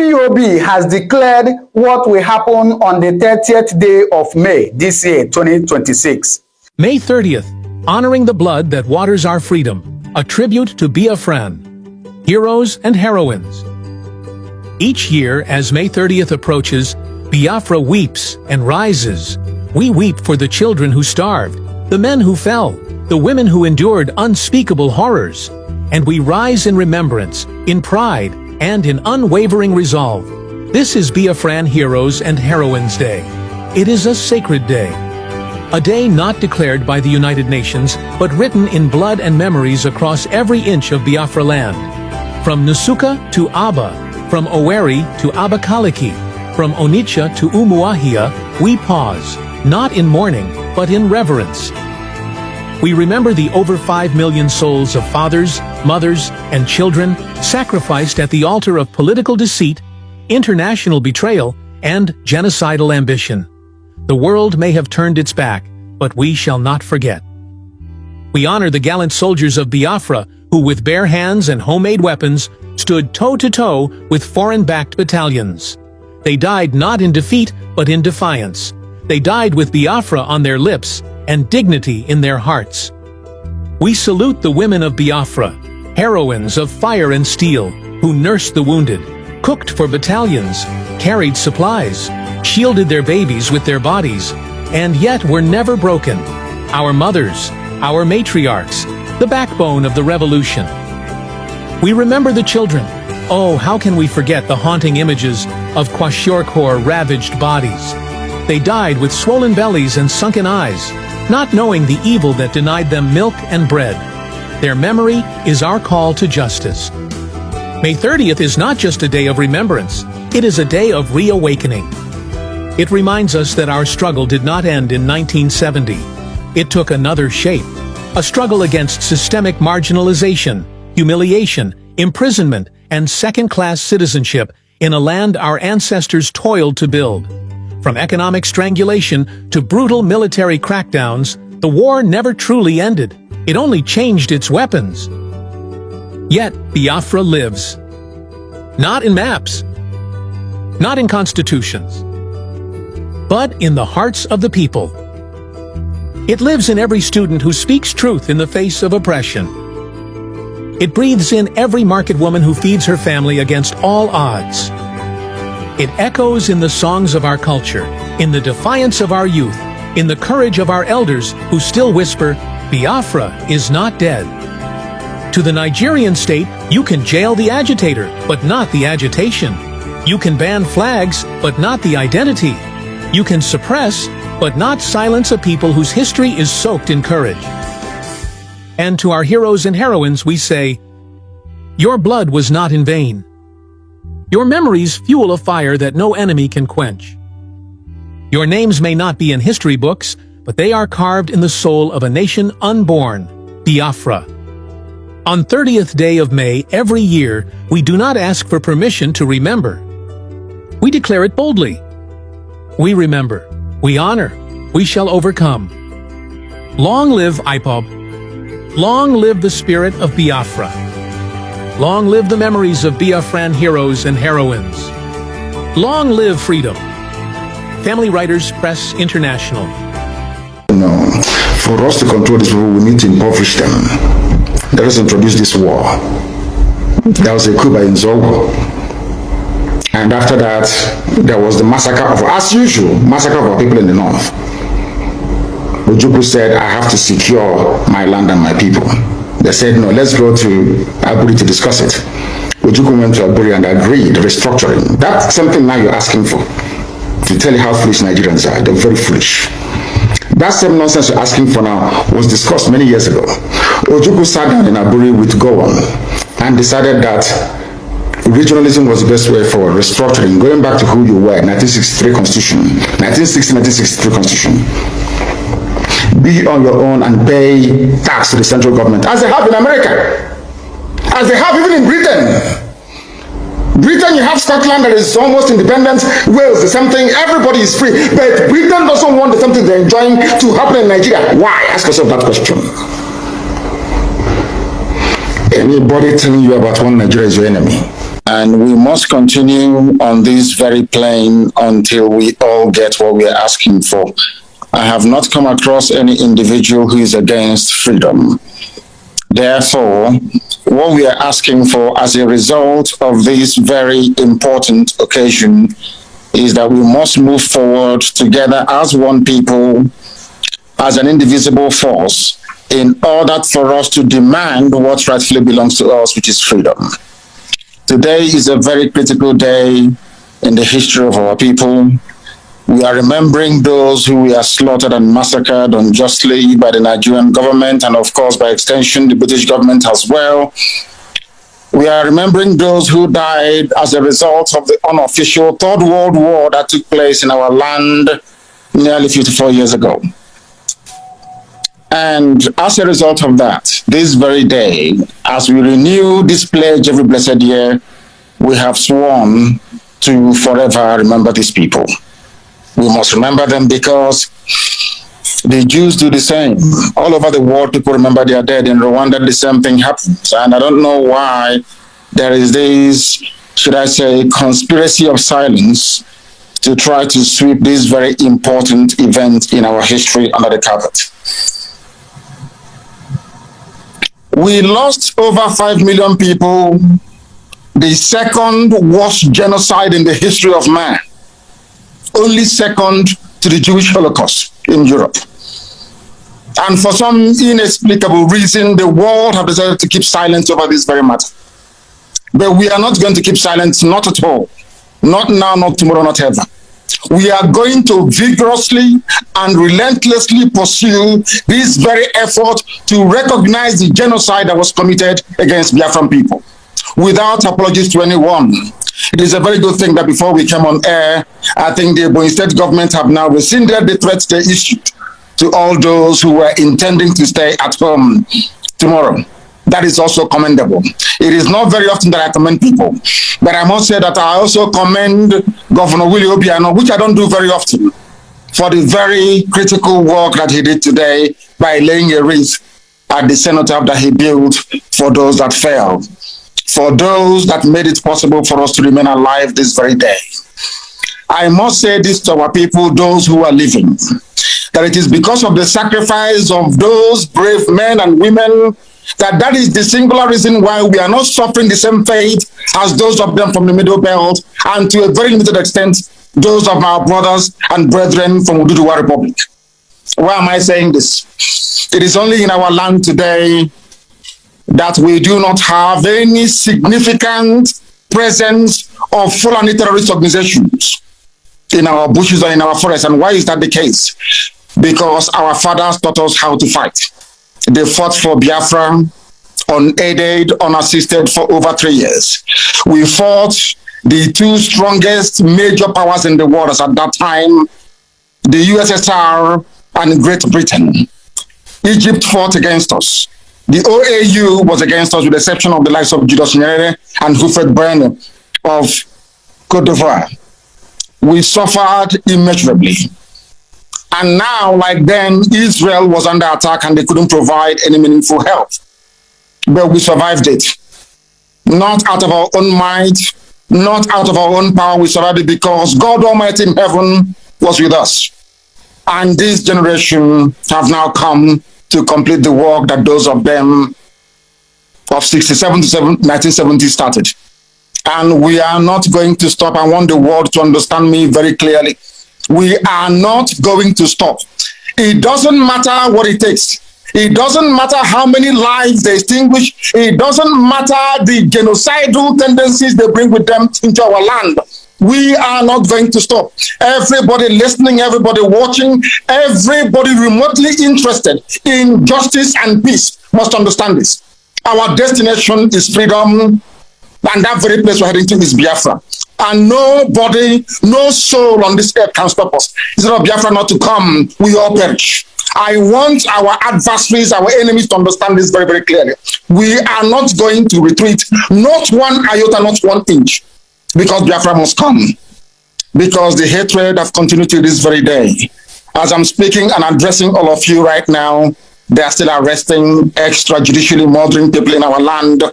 IPOB has declared what will happen on the 30th day of May this year, 2026. May 30th, honoring the blood that waters our freedom, a tribute to Biafran, heroes and heroines. Each year, as May 30th approaches, Biafra weeps and rises. We weep for the children who starved, the men who fell, the women who endured unspeakable horrors, and we rise in remembrance, in pride, and in unwavering resolve. This is Biafran Heroes and Heroines Day. It is a sacred day. A day not declared by the United Nations, but written in blood and memories across every inch of Biafra land. From Nsukka to Aba, from Owerri to Abakaliki, from Onitsha to Umuahia, we pause, not in mourning, but in reverence. We remember the over 5 million souls of fathers, mothers, and children sacrificed at the altar of political deceit, international betrayal, and genocidal ambition. The world may have turned its back, but we shall not forget. We honor the gallant soldiers of Biafra who, with bare hands and homemade weapons, stood toe-to-toe with foreign-backed battalions. They died not in defeat, but in defiance. They died with Biafra on their lips and dignity in their hearts. We salute the women of Biafra, heroines of fire and steel, who nursed the wounded, cooked for battalions, carried supplies, shielded their babies with their bodies, and yet were never broken. Our mothers, our matriarchs, the backbone of the revolution. We remember the children. Oh, how can we forget the haunting images of kwashiorkor ravaged bodies? They died with swollen bellies and sunken eyes, not knowing the evil that denied them milk and bread. Their memory is our call to justice. May 30th is not just a day of remembrance, it is a day of reawakening. It reminds us that our struggle did not end in 1970. It took another shape, a struggle against systemic marginalization, humiliation, imprisonment, and second-class citizenship in a land our ancestors toiled to build. From economic strangulation to brutal military crackdowns, the war never truly ended. It only changed its weapons. Yet, Biafra lives. Not in maps, not in constitutions, but in the hearts of the people. It lives in every student who speaks truth in the face of oppression. It breathes in every market woman who feeds her family against all odds. It echoes in the songs of our culture, in the defiance of our youth, in the courage of our elders who still whisper, Biafra is not dead. To the Nigerian state, you can jail the agitator, but not the agitation. You can ban flags, but not the identity. You can suppress, but not silence a people whose history is soaked in courage. And to our heroes and heroines we say, your blood was not in vain. Your memories fuel a fire that no enemy can quench. Your names may not be in history books, but they are carved in the soul of a nation unborn, Biafra. On 30th day of May every year, we do not ask for permission to remember. We declare it boldly. We remember, we honor, we shall overcome. Long live ipob. Long live the spirit of Biafra. Long live the memories of Biafran heroes and heroines. Long live freedom. Family Writers Press International. No, for us to control these people, we need to impoverish them. Let us introduce this war. There was a coup by Nzogo. And after that, there was the massacre of, as usual, massacre of our people in the north. Ojukwu said, I have to secure my land and my people. They said, no, let's go to Aburi to discuss it. Ojukwu went to Aburi and agreed, restructuring. That's something now you're asking for. To tell you how foolish Nigerians are. They're very foolish. That same nonsense you're asking for now was discussed many years ago. Ojukwu sat down in Aburi with Gowon and decided that regionalism was the best way for restructuring, going back to who you were, 1963 Constitution, 1960-1963 Constitution. Be on your own and pay tax to the central government, as they have in America, as they have even in Britain. Britain, you have Scotland that is almost independent, Wales, the same thing, everybody is free, but Britain doesn't want the same thing they're enjoying to happen in Nigeria. Why? Ask yourself that question. Anybody telling you about one Nigeria is your enemy, And we must continue on this very plane until we all get what we are asking for. I have not come across any individual who is against freedom. Therefore, what we are asking for as a result of this very important occasion is that we must move forward together as one people, as an indivisible force, in order for us to demand what rightfully belongs to us, which is freedom. Today is a very critical day in the history of our people. We are remembering those who were slaughtered and massacred unjustly by the Nigerian government and, of course, by extension, the British government as well. We are remembering those who died as a result of the unofficial Third World War that took place in our land nearly 54 years ago. And as a result of that, this very day, as we renew this pledge every blessed year, we have sworn to forever remember these people. We must remember them because the Jews do the same. All over the world, people remember their dead. In Rwanda, the same thing happens. And I don't know why there is this, should I say, conspiracy of silence to try to sweep this very important event in our history under the carpet. We lost over 5 million people, the second worst genocide in the history of man, only second to the Jewish Holocaust in Europe. And for some inexplicable reason, the world have decided to keep silent over this very matter. But we are not going to keep silent, not at all. Not now, not tomorrow, not ever. We are going to vigorously and relentlessly pursue this very effort to recognize the genocide that was committed against Biafran people, without apologies to anyone. It is a very good thing that before we came on air, I think the Ebonyi State government have now rescinded the threats they issued to all those who were intending to stay at home tomorrow. That is also commendable. It is not very often that I commend people, but I must say that I also commend Governor Willie Obiano, which I don't do very often, for the very critical work that he did today by laying a wreath at the cenotaph that he built for those that fell, for those that made it possible for us to remain alive this very day. I must say this to our people, those who are living, that it is because of the sacrifice of those brave men and women that is the singular reason why we are not suffering the same fate as those of them from the Middle Belt, and to a very limited extent, those of our brothers and brethren from Ududuwa Republic. Why am I saying this? It is only in our land today that we do not have any significant presence of Fulani terrorist organizations in our bushes or in our forests. And why is that the case? Because our fathers taught us how to fight. They fought for Biafra, unaided, unassisted, for over 3 years. We fought the two strongest major powers in the world as at that time, the USSR and Great Britain. Egypt fought against us. The OAU was against us, with the exception of the likes of Julius Nyerere and Wilfred Berne of Cote d'Ivoire. We suffered immeasurably. And now, like then, Israel was under attack and they couldn't provide any meaningful help. But we survived it. Not out of our own might, not out of our own power. We survived it because God Almighty in heaven was with us. And this generation have now come to complete the work that those of them of 67 to 1970 started. And we are not going to stop. I want the world to understand me very clearly. We are not going to stop. It doesn't matter what it takes. It doesn't matter how many lives they extinguish. It doesn't matter the genocidal tendencies they bring with them into our land. We are not going to stop. Everybody listening, everybody watching, everybody remotely interested in justice and peace must understand this. Our destination is freedom, and that very place we're heading to is Biafra. And nobody, no soul on this earth can stop us. Instead of Biafra not to come, we all perish. I want our adversaries, our enemies to understand this very, very clearly. We are not going to retreat, not one iota, not 1 inch, because Biafra must come. Because the hatred has continued to this very day. As I'm speaking and addressing all of you right now, they are still arresting, extrajudicially murdering people in our land.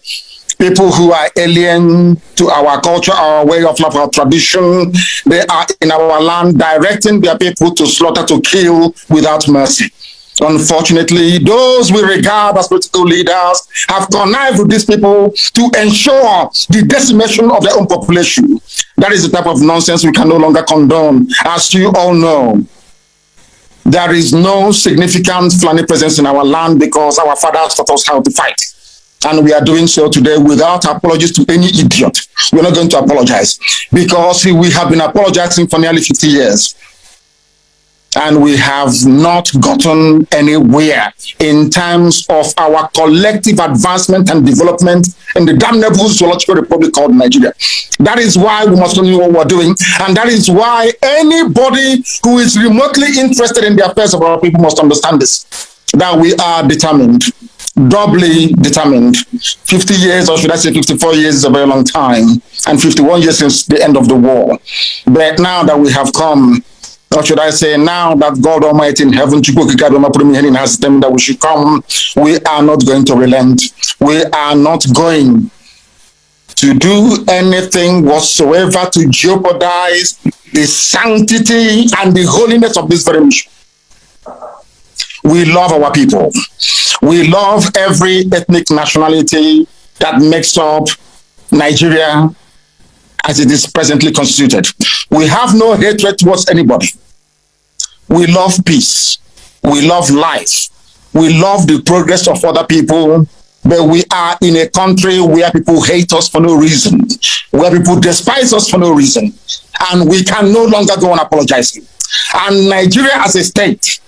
people who are alien to our culture, our way of life, our tradition. They are in our land directing their people to slaughter, to kill without mercy. Unfortunately, those we regard as political leaders have connived with these people to ensure the decimation of their own population. That is the type of nonsense we can no longer condone. As you all know, there is no significant Fulani presence in our land because our fathers taught us how to fight. And we are doing so today without apologies to any idiot. We're not going to apologize because we have been apologizing for nearly 50 years. And we have not gotten anywhere in terms of our collective advancement and development in the damnable zoological republic called Nigeria. That is why we must know what we're doing. And that is why anybody who is remotely interested in the affairs of our people must understand this, that we are determined, doubly determined. 50 years, or should I say 54 years, is a very long time, and 51 years since the end of the war. But now that we have come, or should I say, now that God Almighty in heaven has determined that we should come, we are not going to relent. We are not going to do anything whatsoever to jeopardize the sanctity and the holiness of this very mission. We love our people. We love every ethnic nationality that makes up Nigeria as it is presently constituted. We have no hatred towards anybody. We love peace. We love life. We love the progress of other people. But we are in a country where people hate us for no reason, where people despise us for no reason. And we can no longer go on apologizing. And Nigeria as a state,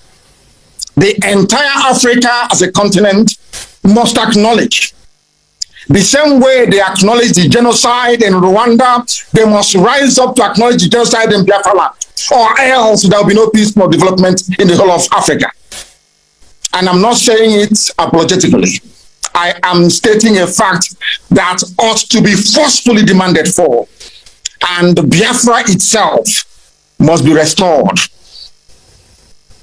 the entire Africa as a continent must acknowledge. The same way they acknowledge the genocide in Rwanda, they must rise up to acknowledge the genocide in Biafra land, or else there will be no peace nor development in the whole of Africa. And I'm not saying it apologetically. I am stating a fact that ought to be forcefully demanded for. And Biafra itself must be restored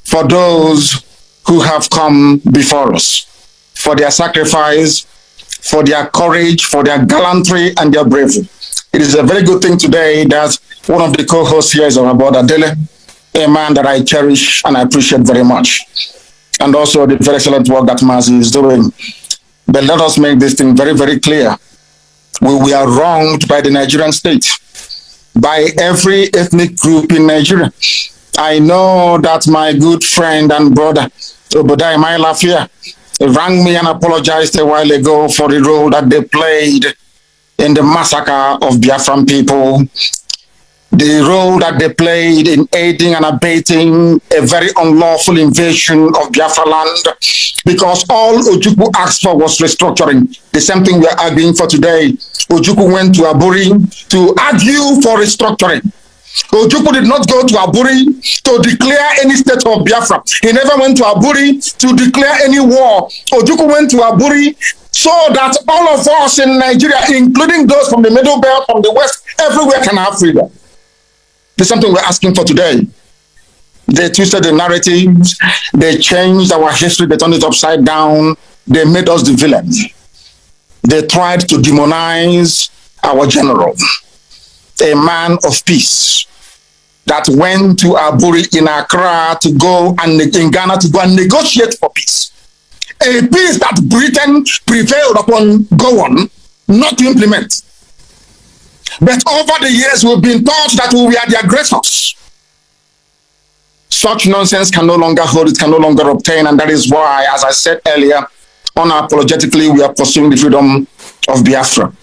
for those who have come before us, for their sacrifice, for their courage, for their gallantry and their bravery. It is a very good thing today that one of the co-hosts here is our brother Dele, a man that I cherish and I appreciate very much. And also the very excellent work that Mazi is doing. But let us make this thing very, very clear. We are wronged by the Nigerian state, by every ethnic group in Nigeria. I know that my good friend and brother, Obadiah Mailafia, rang me and apologized a while ago for the role that they played in the massacre of Biafran people, the role that they played in aiding and abating a very unlawful invasion of Biafra land, because all Ojukwu asked for was restructuring. The same thing we are arguing for today. Ojukwu went to Aburi to argue for restructuring. Ojukwu did not go to Aburi to declare any state of Biafra. He never went to Aburi to declare any war. Ojukwu went to Aburi so that all of us in Nigeria, including those from the Middle Belt, from the West, everywhere can have freedom. There's something we're asking for today. They twisted the narratives. They changed our history. They turned it upside down. They made us the villain. They tried to demonize our general, a man of peace that went to Aburi in Accra to go and in Ghana to go and negotiate for peace. A peace that Britain prevailed upon go on not to implement. But over the years, we've been taught that we are the aggressors. Such nonsense can no longer hold, it can no longer obtain, and that is why, as I said earlier, unapologetically, we are pursuing the freedom of Biafra,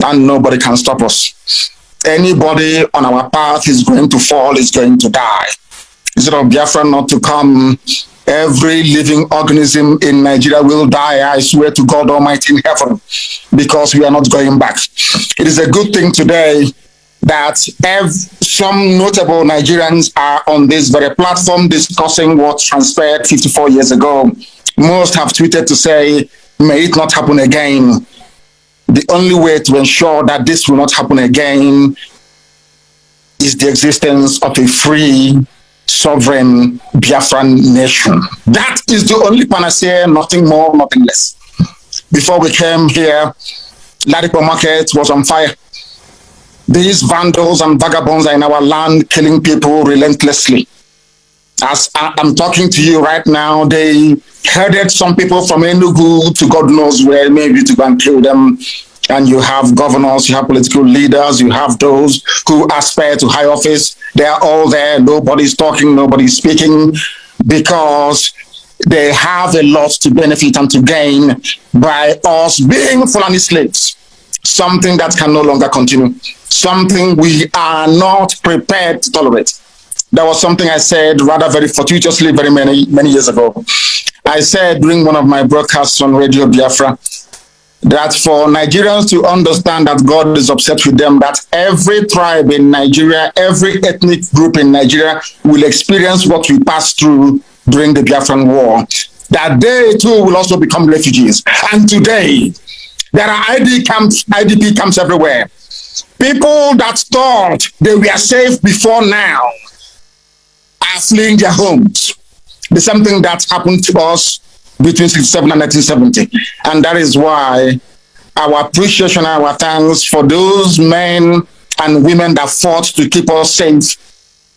and nobody can stop us. Anybody on our path is going to fall, is going to die. Instead of Biafra not to come, every living organism in Nigeria will die, I swear to God Almighty in heaven, because we are not going back. It is a good thing today that some notable Nigerians are on this very platform discussing what transpired 54 years ago. Most have tweeted to say, may it not happen again. The only way to ensure that this will not happen again is the existence of a free, sovereign Biafran nation. That is the only panacea, nothing more, nothing less. Before we came here, Ladipo market was on fire. These vandals and vagabonds are in our land killing people relentlessly. As I'm talking to you right now, they herded some people from Enugu to God knows where, maybe to go and kill them. And you have governors, you have political leaders, you have those who aspire to high office. They are all there. Nobody's talking, nobody's speaking, because they have a lot to benefit and to gain by us being Fulani slaves. Something that can no longer continue. Something we are not prepared to tolerate. That was something I said rather very fortuitously very many years ago. I said during one of my broadcasts on Radio Biafra that for Nigerians to understand that God is upset with them, that every tribe in Nigeria, every ethnic group in Nigeria will experience what we passed through during the Biafran War, that they too will also become refugees. And today, there are IDP camps everywhere. People that thought they were safe before now are fleeing their homes. The same thing that happened to us between 1967 and 1970. And that is why our appreciation and our thanks for those men and women that fought to keep us safe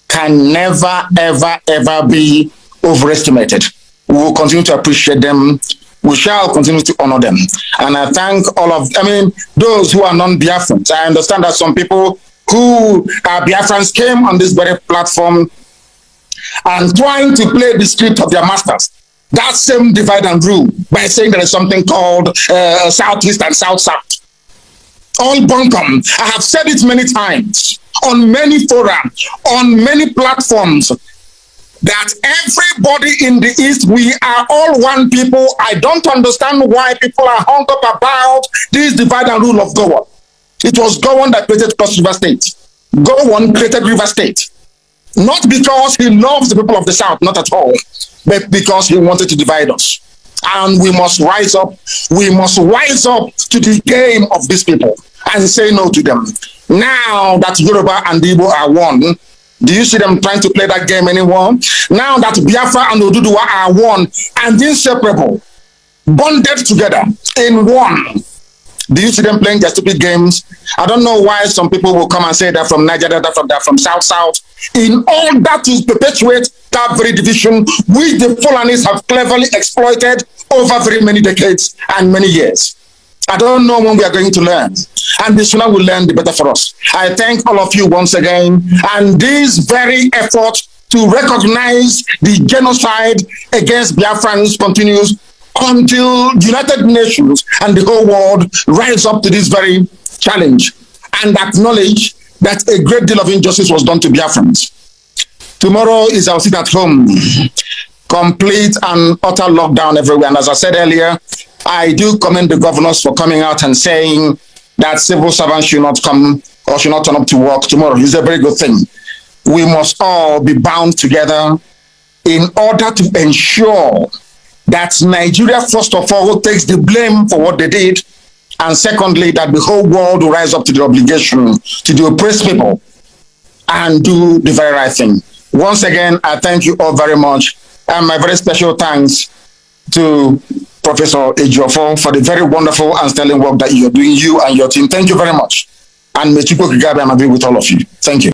can never, ever, ever be overestimated. We will continue to appreciate them. We shall continue to honor them. And I thank all of, those who are non-Biafrans. I understand that some people who are Biafrans came on this very platform and trying to play the script of their masters. That same divide and rule by saying there is something called Southeast and South-South. All bunkum. I have said it many times on many forums, on many platforms, that everybody in the East, we are all one people. I don't understand why people are hung up about this divide and rule of Gowon. It was Gowon that created Cross River State. Gowon created River State. Not because he loves the people of the South, not at all, but because he wanted to divide us. And we must rise up. We must rise up to the game of these people and say no to them. Now that Yoruba and Igbo are one, do you see them trying to play that game anymore? Now that Biafra and Oduduwa are one and inseparable, bonded together in one, do you see them playing their stupid games? I don't know why some people will come and say they're from Nigeria, they're from South-South. In order to perpetuate that very division, which the Fulanis have cleverly exploited over very many decades and many years. I don't know when we are going to learn. And the sooner we learn, the better for us. I thank all of you once again. And this very effort to recognize the genocide against Biafrans continues until the United Nations and the whole world rise up to this very challenge and acknowledge that a great deal of injustice was done to Biafrans. Tomorrow is our sit at home. Complete and utter lockdown everywhere. And as I said earlier, I do commend the governors for coming out and saying that civil servants should not come or should not turn up to work tomorrow. It's a very good thing. We must all be bound together in order to ensure that Nigeria, first of all, takes the blame for what they did, and secondly, that the whole world will rise up to the obligation to the oppressed people and do the very right thing. Once again, I thank you all very much, and my very special thanks to Professor Ejiofor for the very wonderful and sterling work that you're doing, you and your team. Thank you very much. And may Chukwu Kigabe be with all of you. Thank you.